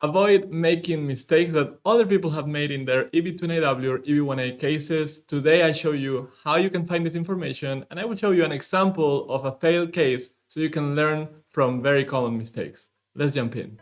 avoid making mistakes that other people have made in their EB2 NIW or EB1A cases. Today I show you how you can find this information, and I will show you an example of a failed case so you can learn from very common mistakes. Let's jump in.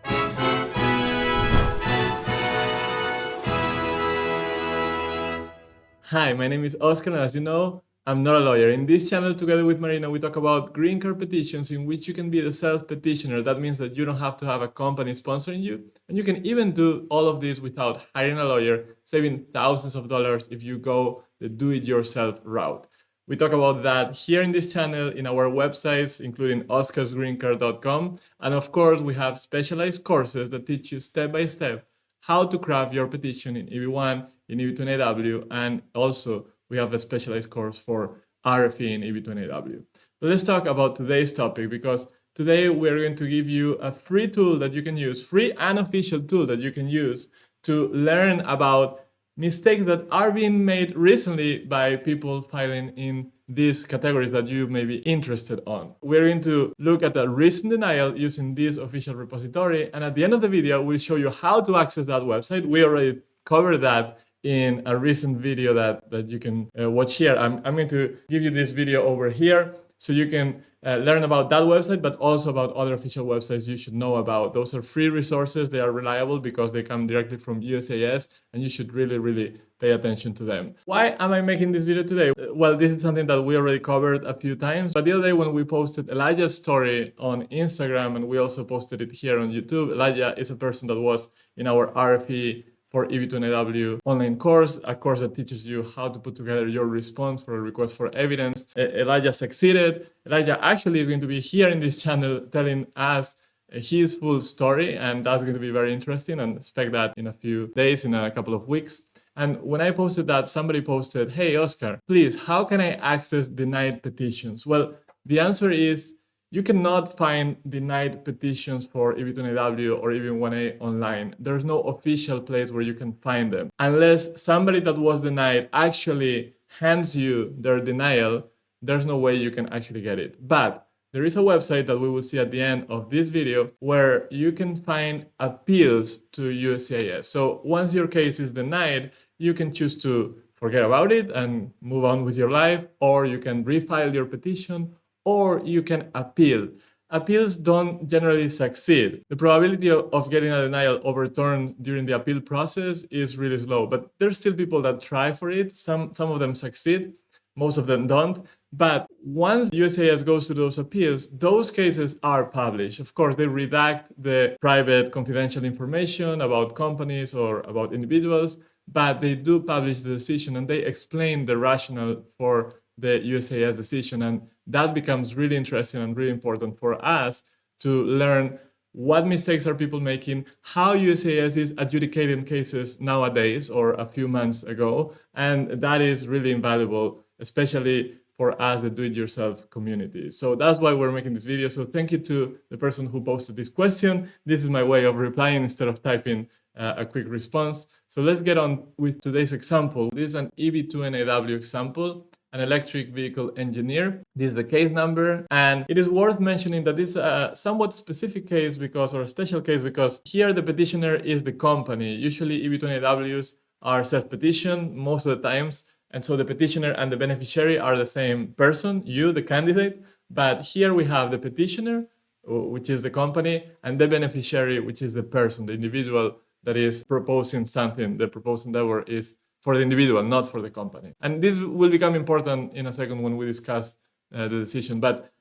Hi, my name is Oscar, and as you know, I'm not a lawyer. In this channel, together with Marina, we talk about green card petitions in which you can be the self-petitioner. That means that you don't have to have a company sponsoring you, and you can even do all of this without hiring a lawyer, saving thousands of dollars if you go the do-it-yourself route. We talk about that here in this channel, in our websites, including oscarsgreencard.com, and of course, we have specialized courses that teach you step-by-step how to craft your petition in EB1, in EB2 NIW, and also we have a specialized course for RFE in EB2 NIW. But let's talk about today's topic, because today we're going to give you a free tool that you can use, free and official tool that you can use to learn about mistakes that are being made recently by people filing in these categories that you may be interested on. We're going to look at a recent denial using this official repository, and at the end of the video, we'll show you how to access that website. We already covered that in a recent video that you can watch here. I'm going to give you this video over here so you can learn about that website, but also about other official websites you should know about. Those are free resources. They are reliable because they come directly from USCIS, and you should really pay attention to them. Why am I making this video today? Well, this is something that we already covered a few times, but the other day when we posted Elijah's story on Instagram, and we also posted it here on YouTube, Elijah is a person that was in our RFE for EB2 NIW online course, a course that teaches you how to put together your response for a request for evidence. Elijah succeeded. Elijah actually is going to be here in this channel telling us his full story, and that's going to be very interesting, and expect that in a few days, in a couple of weeks. And when I posted that, somebody posted, "Hey Oscar, please, how can I access denied petitions?" Well, the answer is you cannot find denied petitions for EB2 NIW or EB1A online. There's no official place where you can find them. Unless somebody that was denied actually hands you their denial, there's no way you can actually get it. But there is a website that we will see at the end of this video where you can find appeals to USCIS. So once your case is denied, you can choose to forget about it and move on with your life, or you can refile your petition, or you can appeal. Appeals don't generally succeed. The probability of getting a denial overturned during the appeal process is really low, but there's still people that try for it. Some of them succeed, most of them don't. But once USCIS goes to those appeals, those cases are published. Of course, they redact the private confidential information about companies or about individuals, but they do publish the decision, and they explain the rationale for the USCIS decision, and that becomes really interesting and really important for us to learn what mistakes are people making, how USCIS is adjudicating cases nowadays or a few months ago, and that is really invaluable, especially for us, the do-it-yourself community. So that's why we're making this video. So thank you to the person who posted this question. This is my way of replying instead of typing a quick response. So let's get on with today's example. This is an EB2 NIW example, an electric vehicle engineer. This is the case number, and it is worth mentioning that this is a somewhat specific case or a special case, because here the petitioner is the company. Usually EB2 NIWs are self-petition most of the times, and so the petitioner and the beneficiary are the same person, you, the candidate. But here we have the petitioner, which is the company, and the beneficiary, which is the person, the individual that is proposing something. The proposed endeavor is for the individual, not for the company. And this will become important in a second when we discuss the decision. But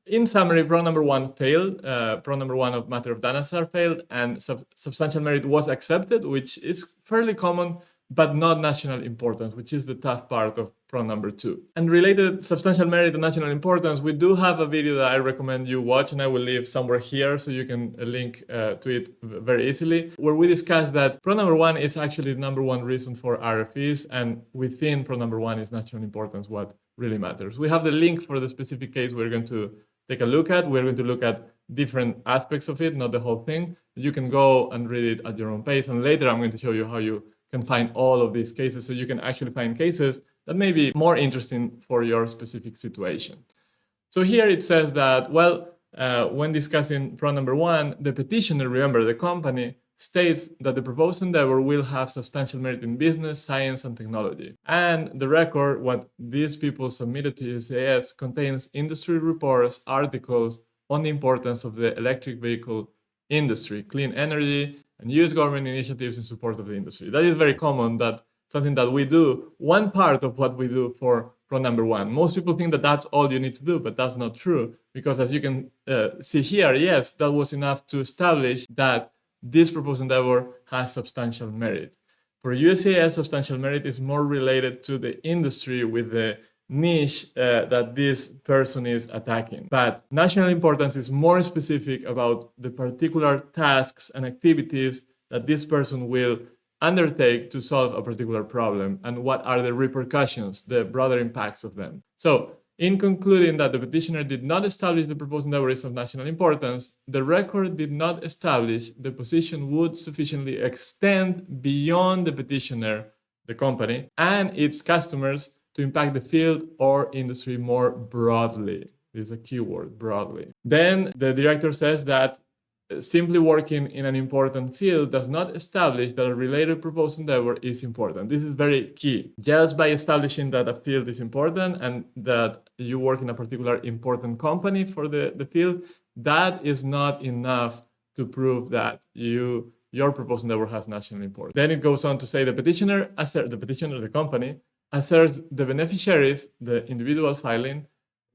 in summary, prong number one failed. Prong number one of matter of Danasar failed, and substantial merit was accepted, which is fairly common, but not national importance, which is the tough part of prong number two. And related substantial merit and national importance, we do have a video that I recommend you watch, and I will leave somewhere here so you can link to it very easily, where we discuss that prong number one is actually the number one reason for RFEs, and within prong number one is national importance, what really matters. We have the link for the specific case we're going to take a look at. We're going to look at different aspects of it, not the whole thing. You can go and read it at your own pace, and later I'm going to show you how you can find all of these cases, so you can actually find cases that may be more interesting for your specific situation. So here it says that, well, when discussing prong number one, the petitioner, remember the company, states that the proposed endeavor will have substantial merit in business, science, and technology. And the record, what these people submitted to USCIS, contains industry reports, articles on the importance of the electric vehicle industry, clean energy, and US government initiatives in support of the industry. That is very common, that something that we do, one part of what we do for pro number one. Most people think that that's all you need to do, but that's not true, because as you can see here, yes, that was enough to establish that this proposed endeavor has substantial merit. For USCIS, substantial merit is more related to the industry with the niche that this person is attacking. But national importance is more specific about the particular tasks and activities that this person will undertake to solve a particular problem, and what are the repercussions, the broader impacts of them. So, in concluding that the petitioner did not establish the proposed endeavor is of national importance, the record did not establish the position would sufficiently extend beyond the petitioner, the company, and its customers to impact the field or industry more broadly. This is a keyword, broadly. Then the director says that simply working in an important field does not establish that a related proposed endeavor is important. This is very key. Just by establishing that a field is important and that you work in a particular important company for the field, that is not enough to prove that your proposed endeavor has national importance. Then it goes on to say the petitioner, the company, asserts the beneficiaries, the individual filing,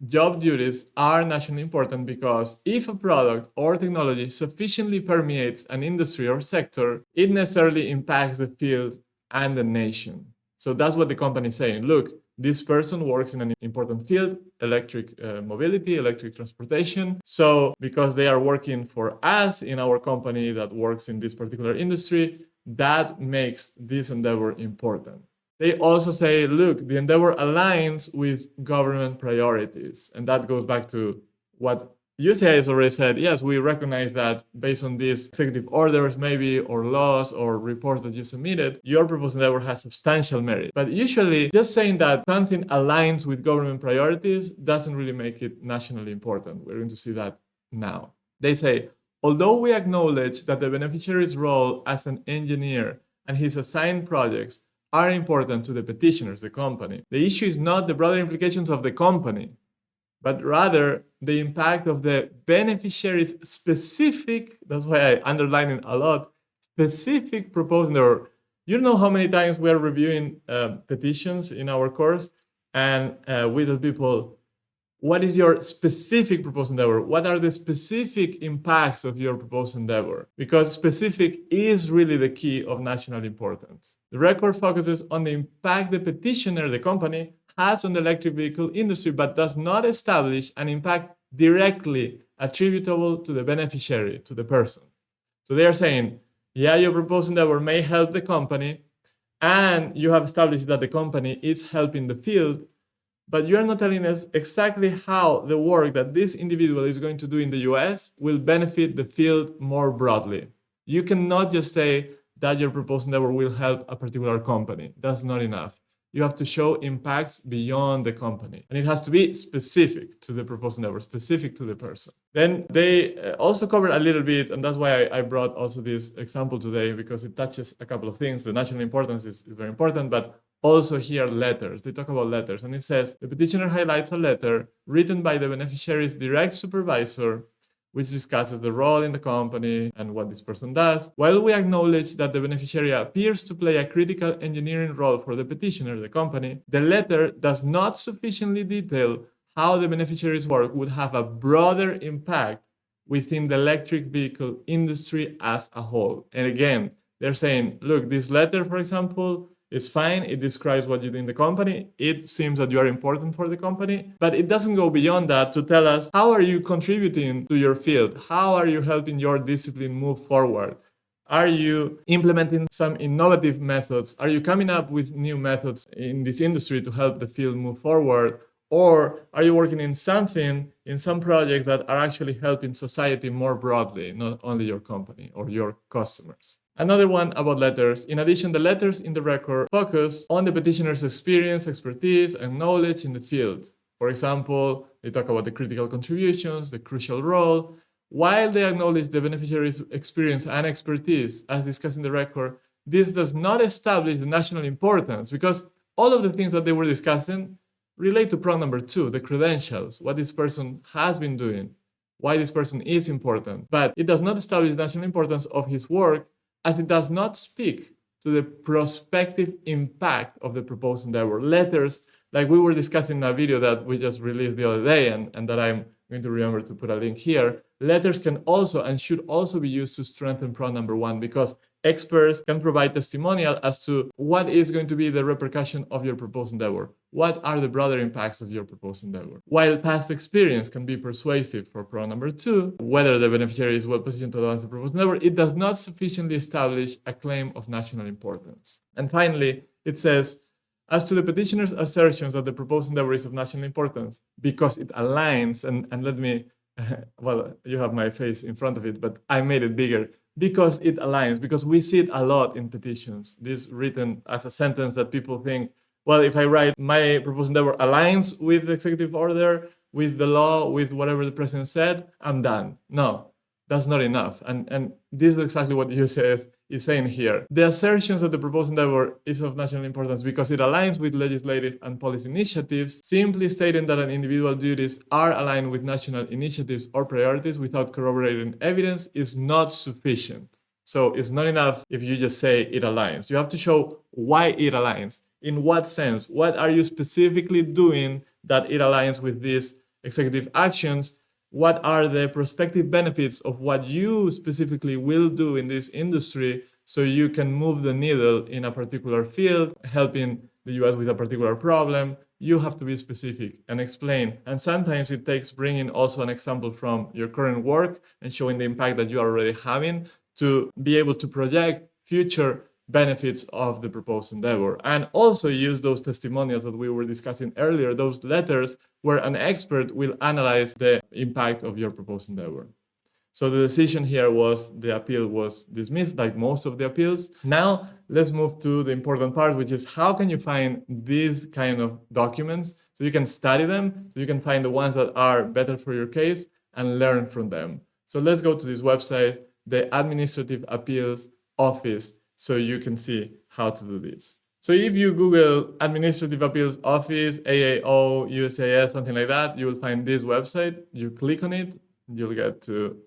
job duties are nationally important because if a product or technology sufficiently permeates an industry or sector, it necessarily impacts the field and the nation. So that's what the company is saying. Look, this person works in an important field, electric mobility, electric transportation. So because they are working for us in our company that works in this particular industry, that makes this endeavor important. They also say, look, the endeavor aligns with government priorities. And that goes back to what USCIS already said. Yes, we recognize that based on these executive orders, maybe, or laws or reports that you submitted, your proposed endeavor has substantial merit. But usually, just saying that something aligns with government priorities doesn't really make it nationally important. We're going to see that now. They say, although we acknowledge that the beneficiary's role as an engineer and his assigned projects are important to the petitioners, the company. The issue is not the broader implications of the company, but rather the impact of the beneficiary's specific, that's why I underline it a lot, specific proposed endeavor. You know how many times we are reviewing petitions in our course, and we tell people, what is your specific proposed endeavor? What are the specific impacts of your proposed endeavor? Because specific is really the key of national importance. The record focuses on the impact the petitioner, the company, has on the electric vehicle industry, but does not establish an impact directly attributable to the beneficiary, to the person. So they are saying, yeah, your proposed endeavor may help the company, and you have established that the company is helping the field, but you are not telling us exactly how the work that this individual is going to do in the US will benefit the field more broadly. You cannot just say that your proposed endeavor will help a particular company. That's not enough. You have to show impacts beyond the company. And it has to be specific to the proposed endeavor, specific to the person. Then they also cover a little bit, and that's why I brought also this example today, because it touches a couple of things. The national importance is very important, but also here letters. They talk about letters, and it says the petitioner highlights a letter written by the beneficiary's direct supervisor, which discusses the role in the company and what this person does. While we acknowledge that the beneficiary appears to play a critical engineering role for the petitioner, the company, the letter does not sufficiently detail how the beneficiary's work would have a broader impact within the electric vehicle industry as a whole. And again, they're saying, look, this letter, for example, it's fine. It describes what you do in the company. It seems that you are important for the company, but it doesn't go beyond that to tell us how are you contributing to your field? How are you helping your discipline move forward? Are you implementing some innovative methods? Are you coming up with new methods in this industry to help the field move forward? Or are you working in something, in some projects that are actually helping society more broadly, not only your company or your customers? Another one about letters. In addition, the letters in the record focus on the petitioner's experience, expertise, and knowledge in the field. For example, they talk about the critical contributions, the crucial role, While they acknowledge the beneficiary's experience and expertise, as discussed in the record, this does not establish the national importance, because all of the things that they were discussing relate to prong number 2, the credentials, what this person has been doing, why this person is important. But it does not establish the national importance of his work, as it does not speak to the prospective impact of the proposed endeavor. Letters, like we were discussing in a video that we just released the other day, and that I'm going to remember to put a link here, letters can also and should also be used to strengthen prong number 1, because experts can provide testimonial as to what is going to be the repercussion of your proposed endeavor. What are the broader impacts of your proposed endeavor? While past experience can be persuasive for prong number 2, whether the beneficiary is well positioned to advance the proposed endeavor, it does not sufficiently establish a claim of national importance. And finally, it says, as to the petitioner's assertions that the proposed endeavor is of national importance, because it aligns, and let me, well, you have my face in front of it, but I made it bigger, because it aligns, because we see it a lot in petitions. This written as a sentence that people think, well, if I write my proposed endeavor aligns with the executive order, with the law, with whatever the president said, I'm done. No, that's not enough. And this is exactly what USCIS is saying here. The assertions that the proposed endeavor is of national importance because it aligns with legislative and policy initiatives, simply stating that an individual's duties are aligned with national initiatives or priorities without corroborating evidence is not sufficient. So it's not enough if you just say it aligns. You have to show why it aligns. In what sense? What are you specifically doing that it aligns with these executive actions? What are the prospective benefits of what you specifically will do in this industry so you can move the needle in a particular field, helping the US with a particular problem? You have to be specific and explain. And sometimes it takes bringing also an example from your current work and showing the impact that you are already having to be able to project future benefits of the proposed endeavor, and also use those testimonials that we were discussing earlier, those letters where an expert will analyze the impact of your proposed endeavor. So the decision here was the appeal was dismissed, like most of the appeals. Now let's move to the important part, which is how can you find these kind of documents so you can study them, so you can find the ones that are better for your case and learn from them. So let's go to this website, the Administrative Appeals Office, so you can see how to do this. So if you Google Administrative Appeals Office, AAO, USCIS, something like that, you will find this website. You click on it, you'll get to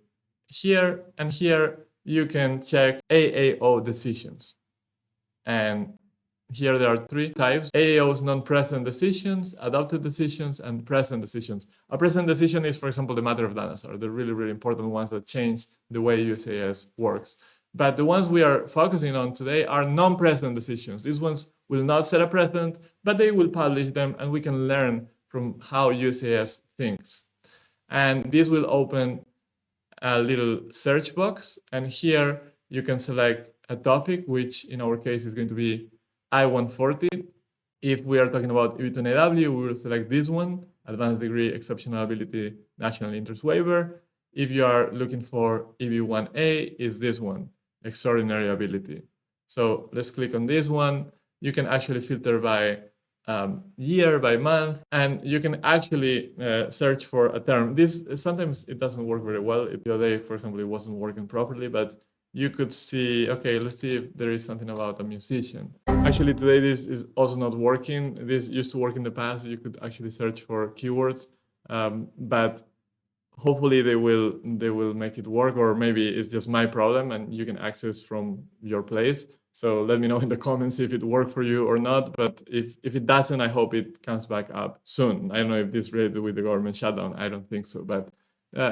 here, and here you can check AAO decisions. And here there are 3 types: AAO's non-present decisions, adopted decisions, and present decisions. A present decision is, for example, the matter of Danazar, the really, really important ones that change the way USCIS works. But the ones we are focusing on today are non-present decisions. These ones will not set a precedent, but they will publish them, and we can learn from how USCIS thinks. And this will open a little search box, and here you can select a topic, which in our case is going to be I-140. If we are talking about EB2 NIW, we will select this one, Advanced Degree Exceptional Ability National Interest Waiver. If you are looking for EB1A, is this one, Extraordinary Ability. So let's click on this one. You can actually filter by year, by month, and you can actually search for a term. This sometimes it doesn't work very well. The other day, for example, it wasn't working properly, but you could see, okay, let's see if there is something about a musician. Actually, today this is also not working. This used to work in the past. You could actually search for keywords, but hopefully they will make it work, or maybe it's just my problem and you can access from your place. So let me know in the comments if it worked for you or not. But if it doesn't, I hope it comes back up soon. I don't know if this is related with the government shutdown. I don't think so. But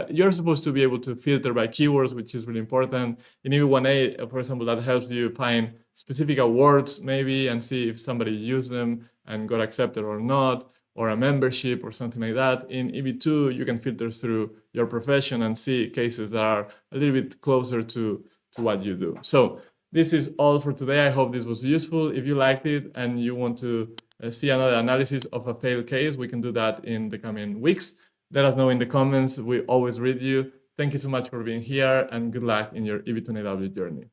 you're supposed to be able to filter by keywords, which is really important. In EB1A, for example, that helps you find specific awards maybe and see if somebody used them and got accepted or not, or a membership or something like that. In EB2, you can filter through your profession and see cases that are a little bit closer to what you do. So this is all for today. I hope this was useful. If you liked it and you want to see another analysis of a failed case, we can do that in the coming weeks. Let us know in the comments. We always read you. Thank you so much for being here, and good luck in your EB2 NIW journey.